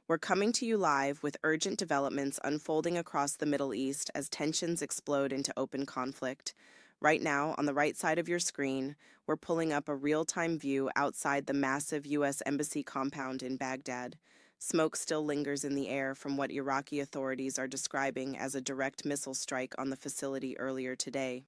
We're coming to you live with urgent developments unfolding across the Middle East as tensions explode into open conflict. Right now, on the right side of your screen, we're pulling up a real-time view outside the massive U.S. Embassy compound in Baghdad. Smoke still lingers in the air from what Iraqi authorities are describing as a direct missile strike on the facility earlier today.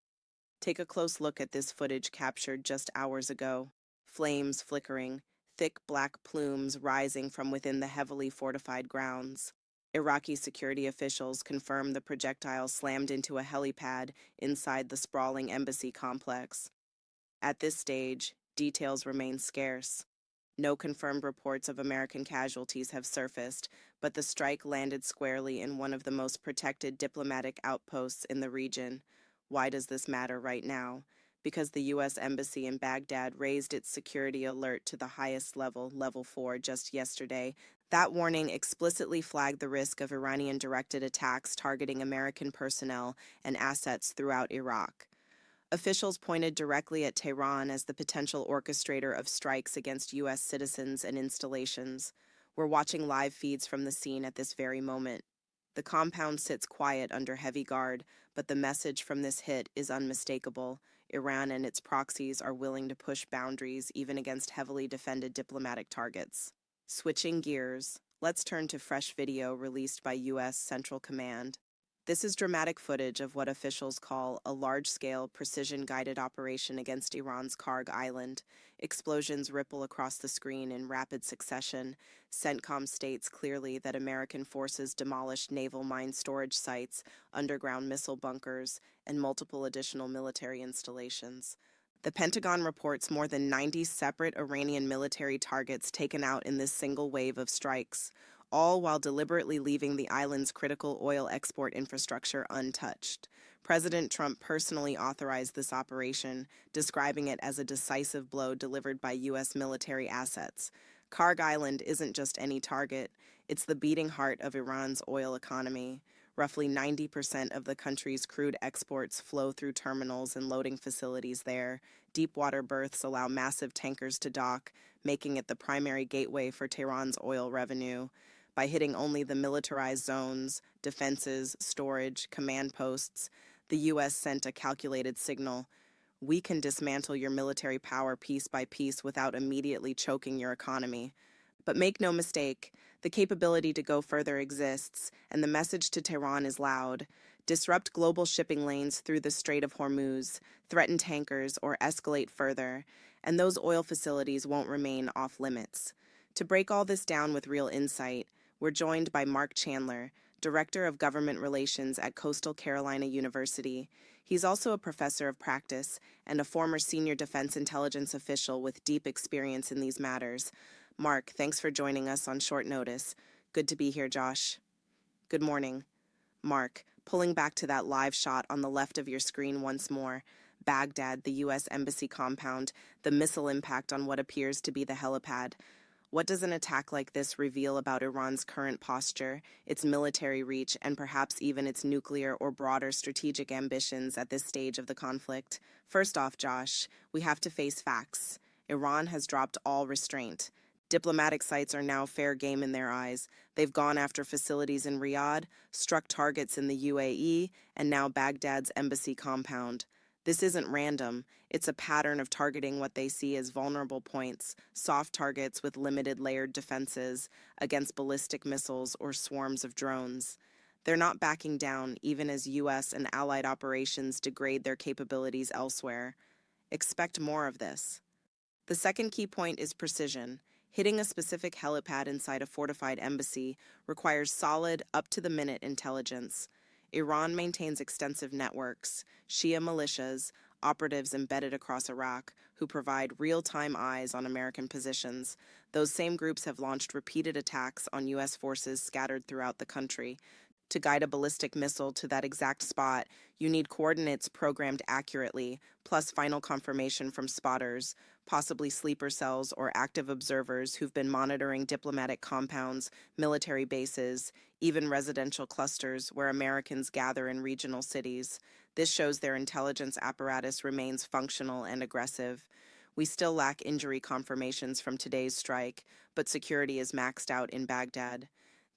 Take a close look at this footage captured just hours ago. Flames flickering, thick black plumes rising from within the heavily fortified grounds. Iraqi security officials confirm the projectile slammed into a helipad inside the sprawling embassy complex. At this stage, details remain scarce. No confirmed reports of American casualties have surfaced, but the strike landed squarely in one of the most protected diplomatic outposts in the region. Why does this matter right now? Because the U.S. Embassy in Baghdad raised its security alert to the highest level, level 4, just yesterday. That warning explicitly flagged the risk of Iranian-directed attacks targeting American personnel and assets throughout Iraq. Officials pointed directly at Tehran as the potential orchestrator of strikes against U.S. citizens and installations. We're watching live feeds from the scene at this very moment. The compound sits quiet under heavy guard, but the message from this hit is unmistakable. Iran and its proxies are willing to push boundaries even against heavily defended diplomatic targets. Switching gears, let's turn to fresh video released by U.S. Central Command. This is dramatic footage of what officials call a large-scale, precision-guided operation against Iran's Kharg island. Explosions ripple across the screen in rapid succession. CENTCOM states clearly that American forces demolished naval mine storage sites, underground missile bunkers, and multiple additional military installations. The Pentagon reports more than 90 separate Iranian military targets taken out in this single wave of strikes, all while deliberately leaving the island's critical oil export infrastructure untouched. President Trump personally authorized this operation, describing it as a decisive blow delivered by U.S. military assets. Kharg Island isn't just any target, it's the beating heart of Iran's oil economy. Roughly 90% of the country's crude exports flow through terminals and loading facilities there. Deepwater berths allow massive tankers to dock, making it the primary gateway for Tehran's oil revenue. By hitting only the militarized zones, defenses, storage, command posts, the U.S. sent a calculated signal. We can dismantle your military power piece by piece without immediately choking your economy. But make no mistake, the capability to go further exists, and the message to Tehran is loud. Disrupt global shipping lanes through the Strait of Hormuz, threaten tankers, or escalate further, and those oil facilities won't remain off limits. To break all this down with real insight, we're joined by Mark Chandler, Director of Government Relations at Coastal Carolina University. He's also a professor of practice and a former senior defense intelligence official with deep experience in these matters. Mark, thanks for joining us on short notice. Good to be here, Josh. Good morning. Mark, pulling back to that live shot on the left of your screen once more. Baghdad, the U.S. Embassy compound, the missile impact on what appears to be the helipad. What does an attack like this reveal about Iran's current posture, its military reach, and perhaps even its nuclear or broader strategic ambitions at this stage of the conflict? First off, Josh, we have to face facts. Iran has dropped all restraint. Diplomatic sites are now fair game in their eyes. They've gone after facilities in Riyadh, struck targets in the UAE, and now Baghdad's embassy compound. This isn't random. It's a pattern of targeting what they see as vulnerable points, soft targets with limited layered defenses, against ballistic missiles or swarms of drones. They're not backing down, even as U.S. and allied operations degrade their capabilities elsewhere. Expect more of this. The second key point is precision. Hitting a specific helipad inside a fortified embassy requires solid, up-to-the-minute intelligence. Iran maintains extensive networks, Shia militias, operatives embedded across Iraq, who provide real-time eyes on American positions. Those same groups have launched repeated attacks on U.S. forces scattered throughout the country. To guide a ballistic missile to that exact spot, you need coordinates programmed accurately, plus final confirmation from spotters, possibly sleeper cells or active observers who've been monitoring diplomatic compounds, military bases, even residential clusters where Americans gather in regional cities. This shows their intelligence apparatus remains functional and aggressive. We still lack injury confirmations from today's strike, but security is maxed out in Baghdad.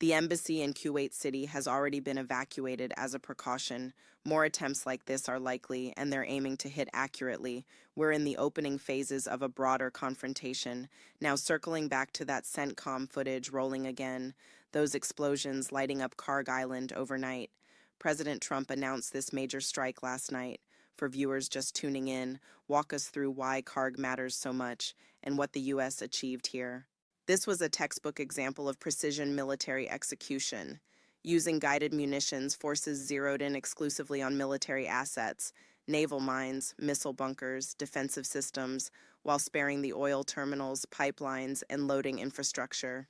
The embassy in Kuwait City has already been evacuated as a precaution. More attempts like this are likely, and they're aiming to hit accurately. We're in the opening phases of a broader confrontation. Now, circling back to that CENTCOM footage rolling again, those explosions lighting up Kharg Island overnight. President Trump announced this major strike last night. For viewers just tuning in, walk us through why Kharg matters so much and what the U.S. achieved here. This was a textbook example of precision military execution. Using guided munitions, forces zeroed in exclusively on military assets, naval mines, missile bunkers, defensive systems, while sparing the oil terminals, pipelines, and loading infrastructure.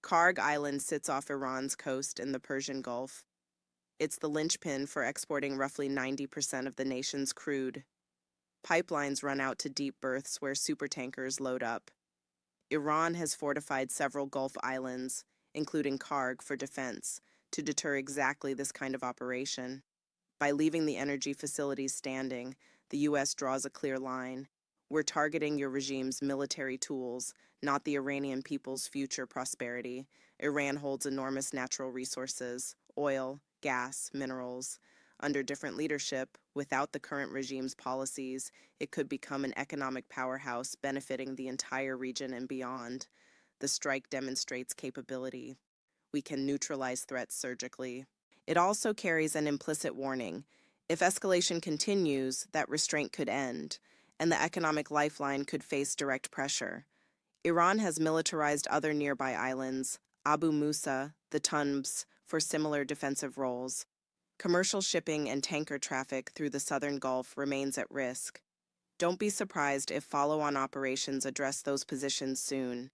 Kharg Island sits off Iran's coast in the Persian Gulf. It's the linchpin for exporting roughly 90% of the nation's crude. Pipelines run out to deep berths where supertankers load up. Iran has fortified several Gulf islands, including Kharg, for defense, to deter exactly this kind of operation. By leaving the energy facilities standing, the U.S. draws a clear line. We're targeting your regime's military tools, not the Iranian people's future prosperity. Iran holds enormous natural resources, oil, gas, minerals. Under different leadership, without the current regime's policies, it could become an economic powerhouse benefiting the entire region and beyond. The strike demonstrates capability. We can neutralize threats surgically. It also carries an implicit warning. If escalation continues, that restraint could end, and the economic lifeline could face direct pressure. Iran has militarized other nearby islands, Abu Musa, the Tunbs, for similar defensive roles. Commercial shipping and tanker traffic through the southern Gulf remains at risk. Don't be surprised if follow-on operations address those positions soon.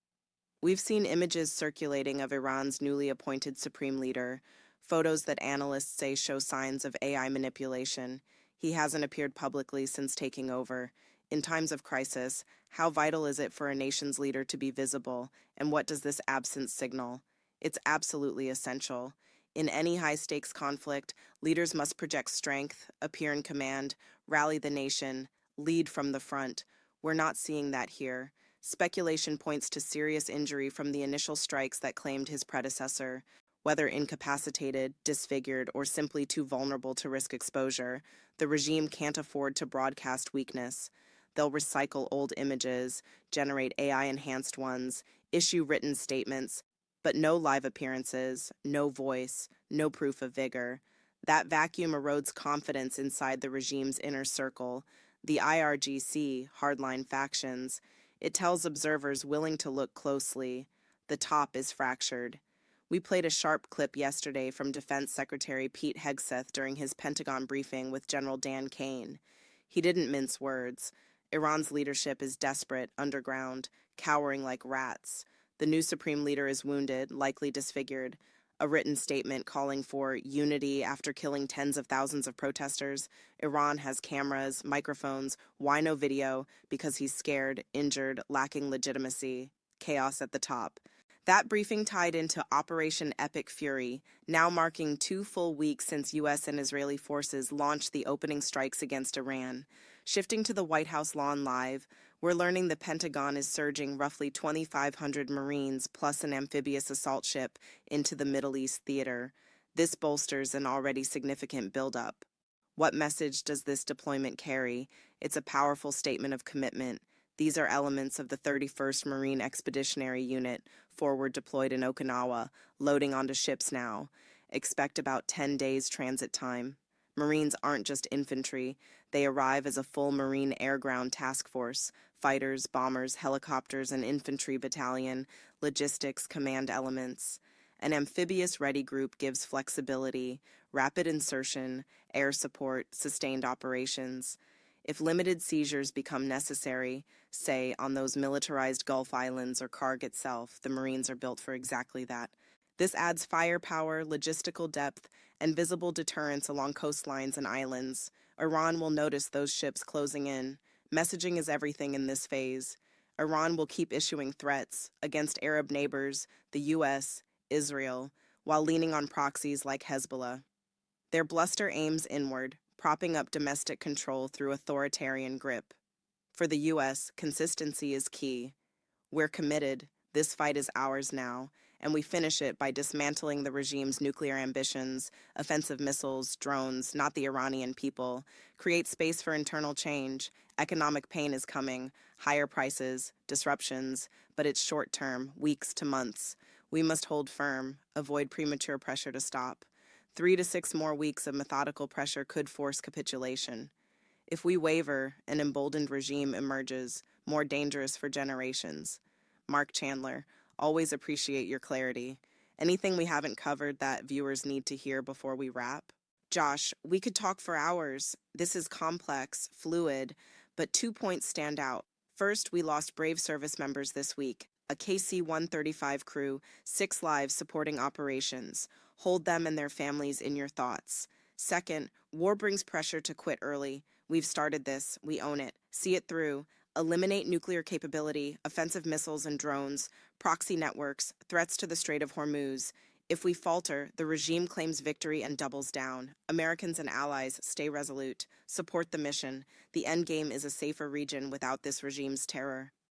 We've seen images circulating of Iran's newly appointed supreme leader, photos that analysts say show signs of AI manipulation. He hasn't appeared publicly since taking over. In times of crisis, how vital is it for a nation's leader to be visible, and what does this absence signal? It's absolutely essential. In any high-stakes conflict, leaders must project strength, appear in command, rally the nation, lead from the front. We're not seeing that here. Speculation points to serious injury from the initial strikes that claimed his predecessor. Whether incapacitated, disfigured, or simply too vulnerable to risk exposure, the regime can't afford to broadcast weakness. They'll recycle old images, generate AI-enhanced ones, issue written statements, but no live appearances, no voice, no proof of vigor. That vacuum erodes confidence inside the regime's inner circle, the IRGC, hardline factions. It tells observers willing to look closely, the top is fractured. We played a sharp clip yesterday from Defense Secretary Pete Hegseth during his Pentagon briefing with General Dan Kane. He didn't mince words. Iran's leadership is desperate, underground, cowering like rats. The new supreme leader is wounded, likely disfigured. A written statement calling for unity after killing tens of thousands of protesters. Iran has cameras, microphones, why no video? Because he's scared, injured, lacking legitimacy. Chaos at the top. That briefing tied into Operation Epic Fury, now marking 2 full weeks since U.S. and Israeli forces launched the opening strikes against Iran. Shifting to the White House lawn live, we're learning the Pentagon is surging roughly 2,500 Marines plus an amphibious assault ship into the Middle East theater. This bolsters an already significant buildup. What message does this deployment carry? It's a powerful statement of commitment. These are elements of the 31st Marine Expeditionary Unit, forward deployed in Okinawa, loading onto ships now. Expect about 10 days transit time. Marines aren't just infantry. They arrive as a full Marine air-ground task force, fighters, bombers, helicopters, an infantry battalion, logistics, command elements. An amphibious ready group gives flexibility, rapid insertion, air support, sustained operations. If limited seizures become necessary, say on those militarized Gulf Islands or Kharg itself, the Marines are built for exactly that. This adds firepower, logistical depth, and visible deterrence along coastlines and islands. Iran will notice those ships closing in. Messaging is everything in this phase. Iran will keep issuing threats against Arab neighbors, the U.S., Israel, while leaning on proxies like Hezbollah. Their bluster aims inward, propping up domestic control through authoritarian grip. For the U.S., consistency is key. We're committed. This fight is ours now, and we finish it by dismantling the regime's nuclear ambitions, offensive missiles, drones, not the Iranian people, create space for internal change. Economic pain is coming, higher prices, disruptions, but it's short term, weeks to months. We must hold firm, avoid premature pressure to stop. 3 to 6 more weeks of methodical pressure could force capitulation. If we waver, an emboldened regime emerges, more dangerous for generations. Mark Chandler, always appreciate your clarity. Anything we haven't covered that viewers need to hear before we wrap? Josh, we could talk for hours. This is complex, fluid, but 2 points stand out. First, we lost brave service members this week. A KC-135 crew, 6 lives supporting operations. Hold them and their families in your thoughts. Second, war brings pressure to quit early. We've started this. We own it. See it through. Eliminate nuclear capability, offensive missiles and drones, proxy networks, threats to the Strait of Hormuz. If we falter, the regime claims victory and doubles down. Americans and allies, stay resolute. Support the mission. The end game is a safer region without this regime's terror.